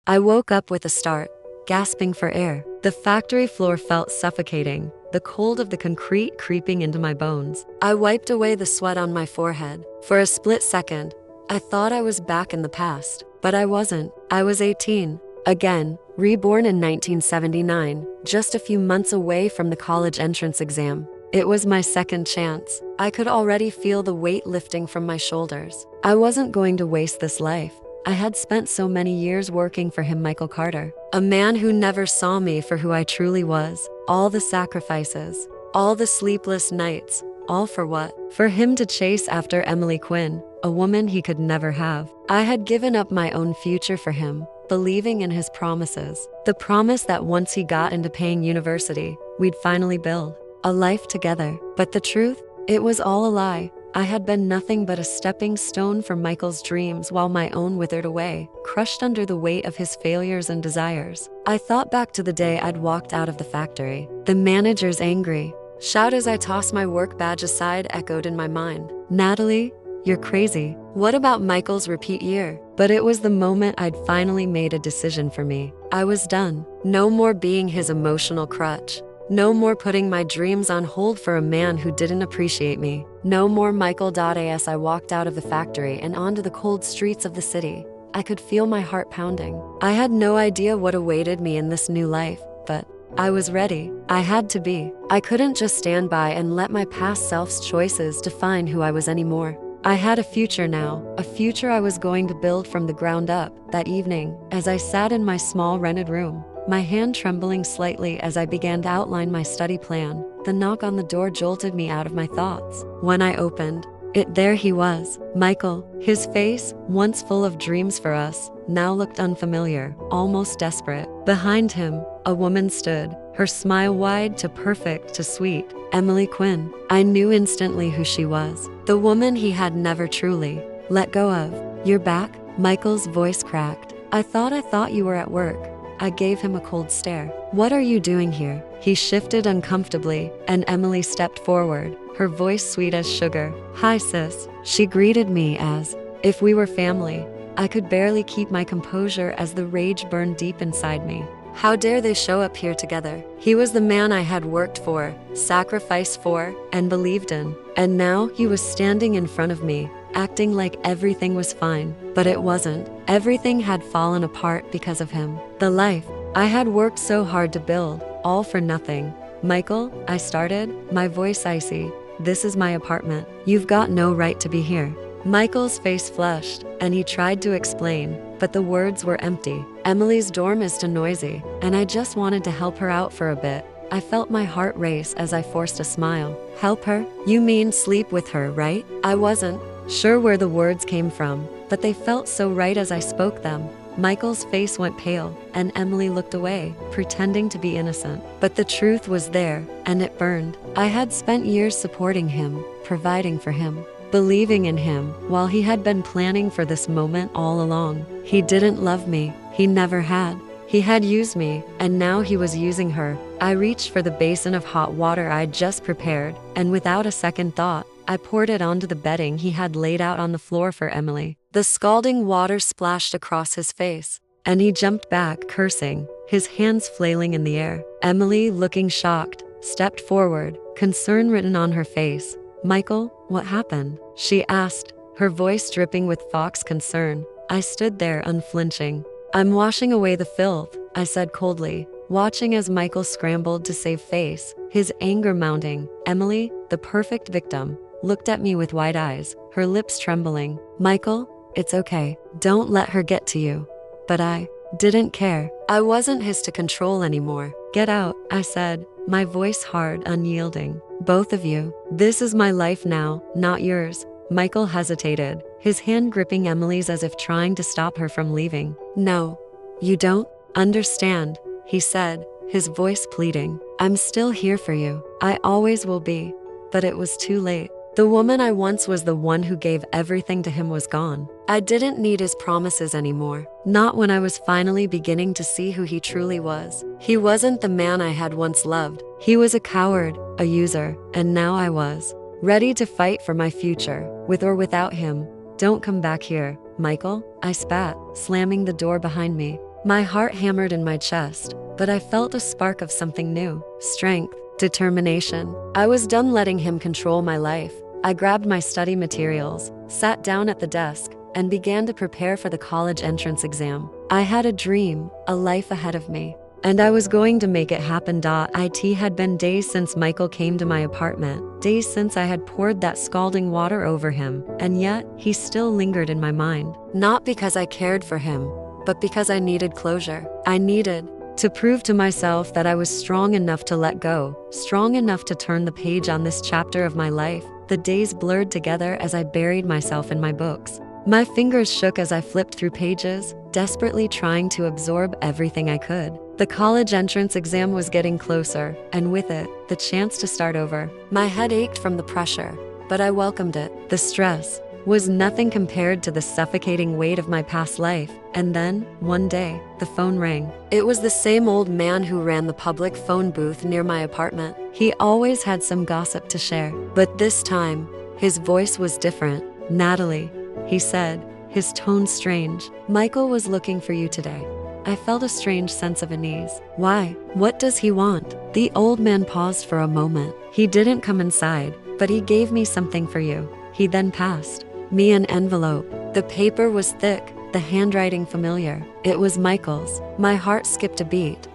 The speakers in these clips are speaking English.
I woke up with a start, gasping for air. The factory floor felt suffocating, the cold of the concrete creeping into my bones. I wiped away the sweat on my forehead. For a split second, I thought I was back in the past, but I wasn't. I was 18. Again, reborn in 1979, just a few months away from the college entrance exam. It was my second chance. I could already feel the weight lifting from my shoulders. I wasn't going to waste this life. I had spent so many years working for him, Michael Carter, a man who never saw me for who I truly was. All the sacrifices, all the sleepless nights, all for what? For him to chase after Emily Quinn, a woman he could never have. I had given up my own future for him, believing in his promises. The promise that once he got into paying university, we'd finally build a life together. But the truth? It was all a lie. I had been nothing but a stepping stone for Michael's dreams while my own withered away, crushed under the weight of his failures and desires. I thought back to the day I'd walked out of the factory. The manager's angry shout as I tossed my work badge aside echoed in my mind. Natalie, you're crazy. What about Michael's repeat year? But it was the moment I'd finally made a decision for me. I was done. No more being his emotional crutch. No more putting my dreams on hold for a man who didn't appreciate me. No more Michael. As I walked out of the factory and onto the cold streets of the city, I could feel my heart pounding. I had no idea what awaited me in this new life, but I was ready. I had to be. I couldn't just stand by and let my past self's choices define who I was anymore. I had a future now, a future I was going to build from the ground up. That evening, as I sat in my small rented room, my hand trembling slightly as I began to outline my study plan, the knock on the door jolted me out of my thoughts. When I opened it, there he was, Michael. His face, once full of dreams for us, now looked unfamiliar, almost desperate. Behind him, a woman stood, her smile wide to perfect to sweet. Emily Quinn. I knew instantly who she was. The woman he had never truly let go of. You're back? Michael's voice cracked. I thought you were at work. I gave him a cold stare. What are you doing here? He shifted uncomfortably, and Emily stepped forward, her voice sweet as sugar. Hi, sis. She greeted me as if we were family. I could barely keep my composure as the rage burned deep inside me. How dare they show up here together? He was the man I had worked for, sacrificed for, and believed in. And now he was standing in front of me, acting like everything was fine. But it wasn't. Everything had fallen apart because of him. The life I had worked so hard to build, all for nothing. Michael, I started, my voice icy. This is my apartment. You've got no right to be here. Michael's face flushed, and he tried to explain, but the words were empty. Emily's dorm is too noisy, and I just wanted to help her out for a bit. I felt my heart race as I forced a smile. Help her? You mean sleep with her, right? I wasn't sure where the words came from, but they felt so right as I spoke them. Michael's face went pale, and Emily looked away, pretending to be innocent. But the truth was there, and it burned. I had spent years supporting him, providing for him, believing in him, while he had been planning for this moment all along. He didn't love me. He never had. He had used me, and now he was using her. I reached for the basin of hot water I'd just prepared, and without a second thought, I poured it onto the bedding he had laid out on the floor for Emily. The scalding water splashed across his face, and he jumped back, cursing, his hands flailing in the air. Emily, looking shocked, stepped forward, concern written on her face. Michael, what happened? She asked, her voice dripping with Fox concern. I stood there unflinching. I'm washing away the filth, I said coldly, watching as Michael scrambled to save face, his anger mounting. Emily, the perfect victim, looked at me with wide eyes, her lips trembling. Michael, it's okay. Don't let her get to you. But I didn't care. I wasn't his to control anymore. Get out, I said, my voice hard, unyielding. Both of you. This is my life now, not yours. Michael hesitated, his hand gripping Emily's as if trying to stop her from leaving. No, you don't understand, he said, his voice pleading. I'm still here for you. I always will be. But it was too late. The woman I once was, the one who gave everything to him, was gone. I didn't need his promises anymore. Not when I was finally beginning to see who he truly was. He wasn't the man I had once loved. He was a coward, a user, and now I was ready to fight for my future, with or without him. Don't come back here, Michael, I spat, slamming the door behind me. My heart hammered in my chest, but I felt a spark of something new: strength, determination. I was done letting him control my life. I grabbed my study materials, sat down at the desk, and began to prepare for the college entrance exam. I had a dream, a life ahead of me, and I was going to make it happen. It had been days since Michael came to my apartment, days since I had poured that scalding water over him, and yet he still lingered in my mind. Not because I cared for him, but because I needed closure. I needed to prove to myself that I was strong enough to let go, strong enough to turn the page on this chapter of my life. The days blurred together as I buried myself in my books. My fingers shook as I flipped through pages, desperately trying to absorb everything I could. The college entrance exam was getting closer, and with it, the chance to start over. My head ached from the pressure, but I welcomed it. The stress was nothing compared to the suffocating weight of my past life. And then, one day, the phone rang. It was the same old man who ran the public phone booth near my apartment. He always had some gossip to share, but this time, his voice was different. "Natalie," he said, his tone strange. "Michael was looking for you today." I felt a strange sense of unease. "Why? What does he want?" The old man paused for a moment. "He didn't come inside, but he gave me something for you." He then passed me an envelope. The paper was thick, the handwriting familiar. It was Michael's. My heart skipped a beat.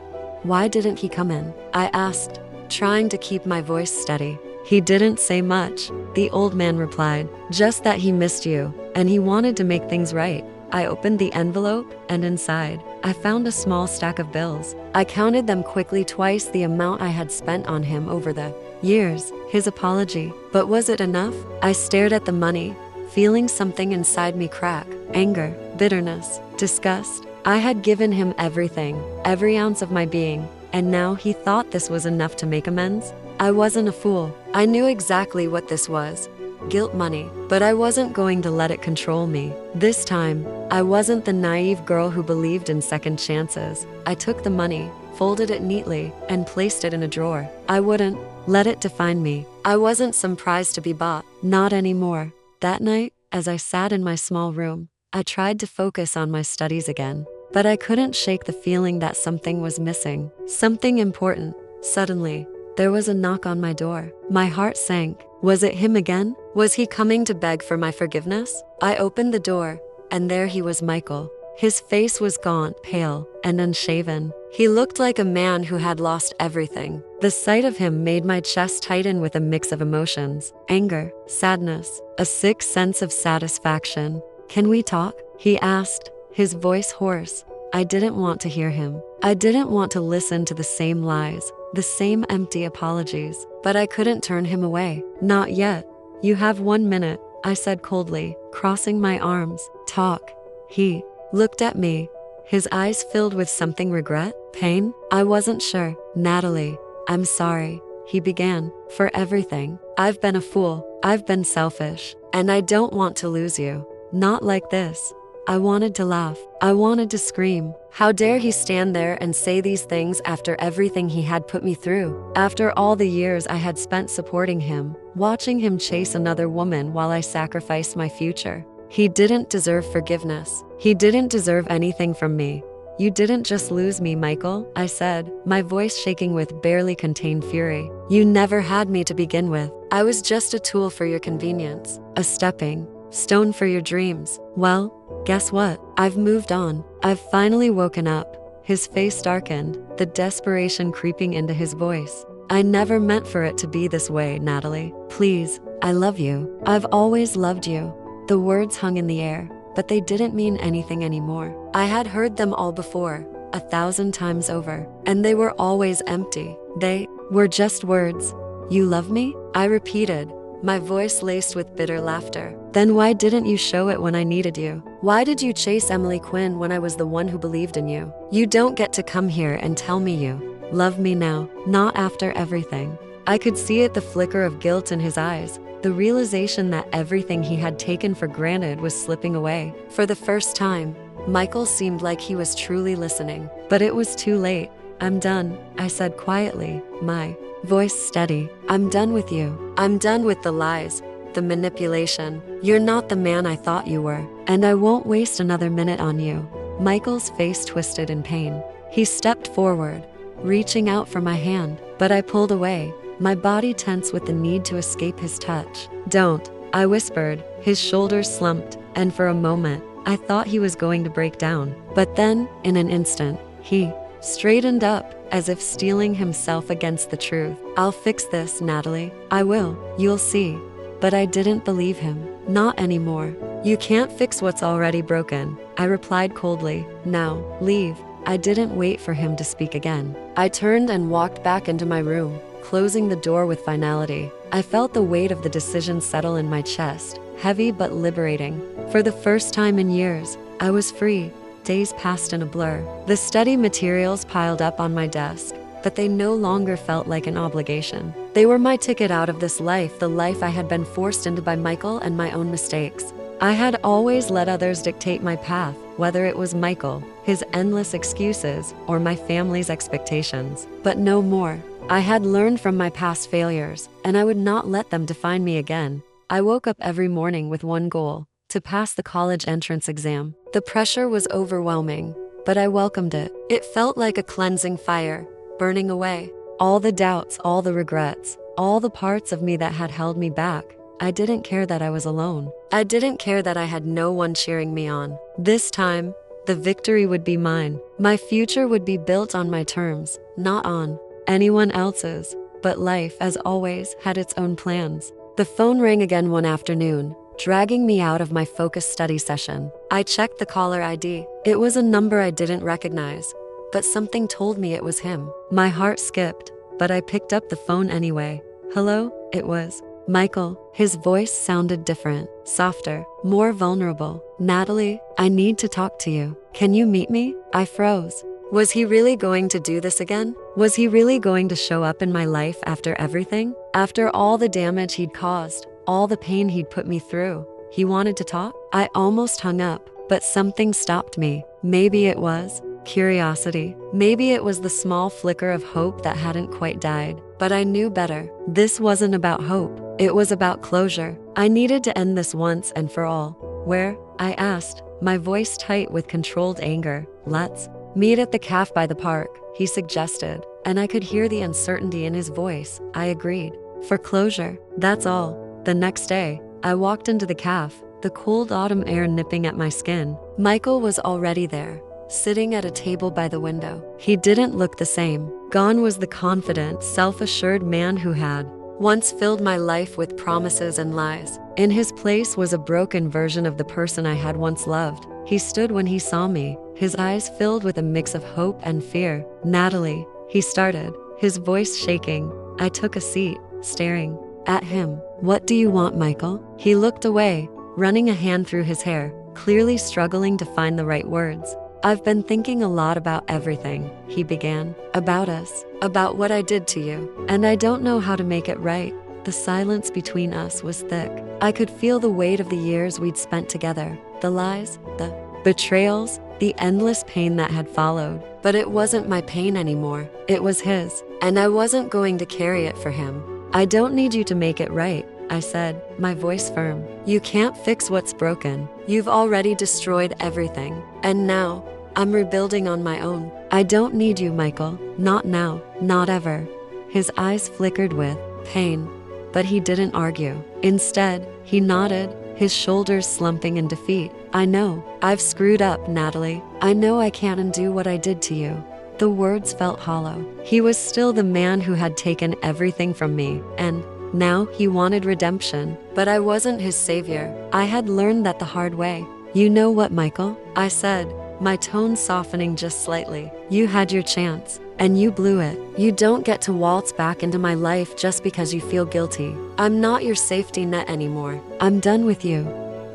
"Why didn't he come in?" I asked, trying to keep my voice steady. "He didn't say much," the old man replied. "Just that he missed you, and he wanted to make things right." I opened the envelope, and inside, I found a small stack of bills. I counted them quickly, twice the amount I had spent on him over the years. His apology. But was it enough? I stared at the money, feeling something inside me crack. Anger, bitterness, disgust. I had given him everything, every ounce of my being, and now he thought this was enough to make amends? I wasn't a fool. I knew exactly what this was. Guilt money, but I wasn't going to let it control me. This time, I wasn't the naive girl who believed in second chances. I took the money, folded it neatly, and placed it in a drawer. I wouldn't let it define me. I wasn't some prize to be bought. Not anymore. That night, as I sat in my small room, I tried to focus on my studies again, but I couldn't shake the feeling that something was missing. Something important. Suddenly, there was a knock on my door. My heart sank. Was it him again? Was he coming to beg for my forgiveness? I opened the door, and there he was, Michael. His face was gaunt, pale, and unshaven. He looked like a man who had lost everything. The sight of him made my chest tighten with a mix of emotions: anger, sadness, a sick sense of satisfaction. "Can we talk?" he asked, his voice hoarse. I didn't want to hear him. I didn't want to listen to the same lies, the same empty apologies, but I couldn't turn him away. "Not yet. You have 1 minute," I said coldly, crossing my arms. "Talk." He looked at me, his eyes filled with something: regret? Pain? I wasn't sure. "Natalie, I'm sorry," he began, "for everything. I've been a fool. I've been selfish, and I don't want to lose you. Not like this." I wanted to laugh. I wanted to scream. How dare he stand there and say these things after everything he had put me through? After all the years I had spent supporting him, watching him chase another woman while I sacrificed my future. He didn't deserve forgiveness. He didn't deserve anything from me. "You didn't just lose me, Michael," I said, my voice shaking with barely contained fury. "You never had me to begin with. I was just a tool for your convenience, a stepping stone for your dreams. Well, guess what? I've moved on. I've finally woken up." His face darkened, the desperation creeping into his voice. "I never meant for it to be this way, Natalie. Please, I love you. I've always loved you." The words hung in the air, but they didn't mean anything anymore. I had heard them all before, 1,000 times over, and they were always empty. They were just words. "You love me?" I repeated, my voice laced with bitter laughter. "Then why didn't you show it when I needed you? Why did you chase Emily Quinn when I was the one who believed in you? You don't get to come here and tell me you love me now, not after everything." I could see it, the flicker of guilt in his eyes, the realization that everything he had taken for granted was slipping away. For the first time, Michael seemed like he was truly listening. But it was too late. "I'm done," I said quietly, my voice steady. "I'm done with you. I'm done with the lies, the manipulation. You're not the man I thought you were, and I won't waste another minute on you." Michael's face twisted in pain. He stepped forward, reaching out for my hand, but I pulled away, my body tense with the need to escape his touch. "Don't," I whispered. His shoulders slumped, and for a moment, I thought he was going to break down. But then, in an instant, he straightened up, as if steeling himself against the truth. "I'll fix this, Natalie. I will. You'll see." But I didn't believe him. Not anymore. "You can't fix what's already broken," I replied coldly. "Now, leave." I didn't wait for him to speak again. I turned and walked back into my room, closing the door with finality. I felt the weight of the decision settle in my chest, heavy but liberating. For the first time in years, I was free. Days passed in a blur. The study materials piled up on my desk, but they no longer felt like an obligation. They were my ticket out of this life, the life I had been forced into by Michael and my own mistakes. I had always let others dictate my path, whether it was Michael, his endless excuses, or my family's expectations. But no more. I had learned from my past failures, and I would not let them define me again. I woke up every morning with one goal: to pass the college entrance exam. The pressure was overwhelming, but I welcomed it. It felt like a cleansing fire, burning away all the doubts, all the regrets, all the parts of me that had held me back. I didn't care that I was alone. I didn't care that I had no one cheering me on. This time, the victory would be mine. My future would be built on my terms, not on anyone else's. But life, as always, had its own plans. The phone rang again one afternoon, dragging me out of my focused study session. I checked the caller ID. It was a number I didn't recognize, but something told me it was him. My heart skipped, but I picked up the phone anyway. "Hello?" It was Michael. His voice sounded different, softer, more vulnerable. "Natalie, I need to talk to you. Can you meet me?" I froze. Was he really going to do this again? Was he really going to show up in my life after everything? After all the damage he'd caused, all the pain he'd put me through? He wanted to talk? I almost hung up, but something stopped me. Maybe it was curiosity. Maybe it was the small flicker of hope that hadn't quite died. But I knew better. This wasn't about hope. It was about closure. I needed to end this once and for all. "Where?" I asked, my voice tight with controlled anger. "Let's meet at the cafe by the park," he suggested, and I could hear the uncertainty in his voice. I agreed. For closure, that's all. The next day, I walked into the cafe, the cold autumn air nipping at my skin. Michael was already there, sitting at a table by the window. He didn't look the same. Gone was the confident, self-assured man who had once filled my life with promises and lies. In his place was a broken version of the person I had once loved. He stood when he saw me, his eyes filled with a mix of hope and fear. "Natalie," he started, his voice shaking. I took a seat, staring at him. "What do you want, Michael?" He looked away, running a hand through his hair, clearly struggling to find the right words. "I've been thinking a lot about everything," he began. "About us, about what I did to you, and I don't know how to make it right." The silence between us was thick. I could feel the weight of the years we'd spent together, the lies, the betrayals, the endless pain that had followed. But it wasn't my pain anymore. It was his, and I wasn't going to carry it for him. "I don't need you to make it right," I said, my voice firm. "You can't fix what's broken. You've already destroyed everything. And now, I'm rebuilding on my own. I don't need you, Michael. Not now, not ever." His eyes flickered with pain, but he didn't argue. Instead, he nodded, his shoulders slumping in defeat. "I know. I've screwed up, Natalie. I know I can't undo what I did to you." The words felt hollow. He was still the man who had taken everything from me, and now he wanted redemption. But I wasn't his savior. I had learned that the hard way. "You know what, Michael?" I said, my tone softening just slightly. "You had your chance, and you blew it. You don't get to waltz back into my life just because you feel guilty. I'm not your safety net anymore. I'm done with you."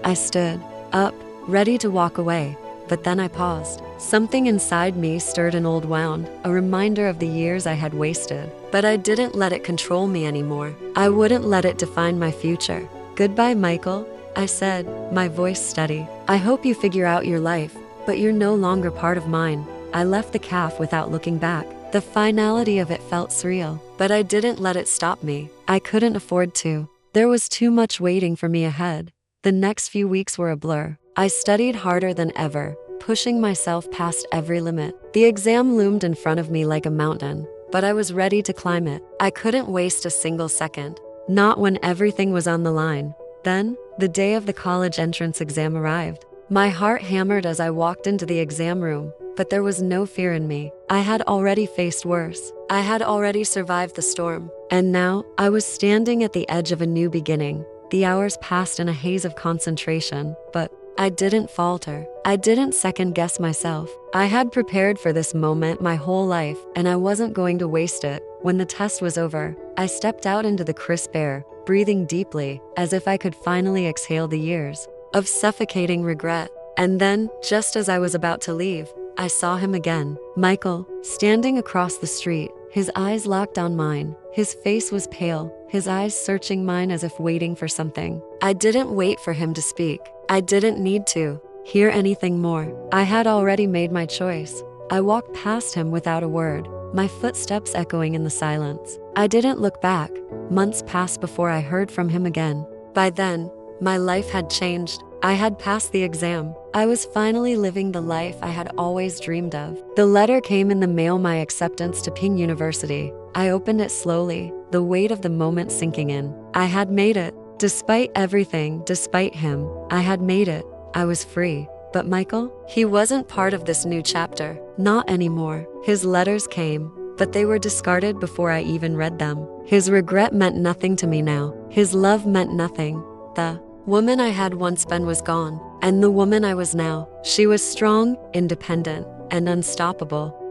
I stood up, ready to walk away, but then I paused. Something inside me stirred an old wound, a reminder of the years I had wasted. But I didn't let it control me anymore. I wouldn't let it define my future. "Goodbye, Michael," I said, my voice steady. "I hope you figure out your life, but you're no longer part of mine." I left the cafe without looking back. The finality of it felt surreal, but I didn't let it stop me. I couldn't afford to. There was too much waiting for me ahead. The next few weeks were a blur. I studied harder than ever, pushing myself past every limit. The exam loomed in front of me like a mountain, but I was ready to climb it. I couldn't waste a single second, not when everything was on the line. Then, the day of the college entrance exam arrived. My heart hammered as I walked into the exam room, but there was no fear in me. I had already faced worse. I had already survived the storm. And now, I was standing at the edge of a new beginning. The hours passed in a haze of concentration, but I didn't falter. I didn't second-guess myself. I had prepared for this moment my whole life, and I wasn't going to waste it. When the test was over, I stepped out into the crisp air, breathing deeply, as if I could finally exhale the years of suffocating regret. And then, just as I was about to leave, I saw him again. Michael, standing across the street, his eyes locked on mine. His face was pale, his eyes searching mine as if waiting for something. I didn't wait for him to speak. I didn't need to hear anything more. I had already made my choice. I walked past him without a word, my footsteps echoing in the silence. I didn't look back. Months passed before I heard from him again. By then, my life had changed. I had passed the exam. I was finally living the life I had always dreamed of. The letter came in the mail, my acceptance to Ping University. I opened it slowly, the weight of the moment sinking in. I had made it. Despite everything, despite him, I had made it. I was free. But Michael? He wasn't part of this new chapter. Not anymore. His letters came, but they were discarded before I even read them. His regret meant nothing to me now. His love meant nothing. The woman I had once been was gone, and the woman I was now, she was strong, independent, and unstoppable.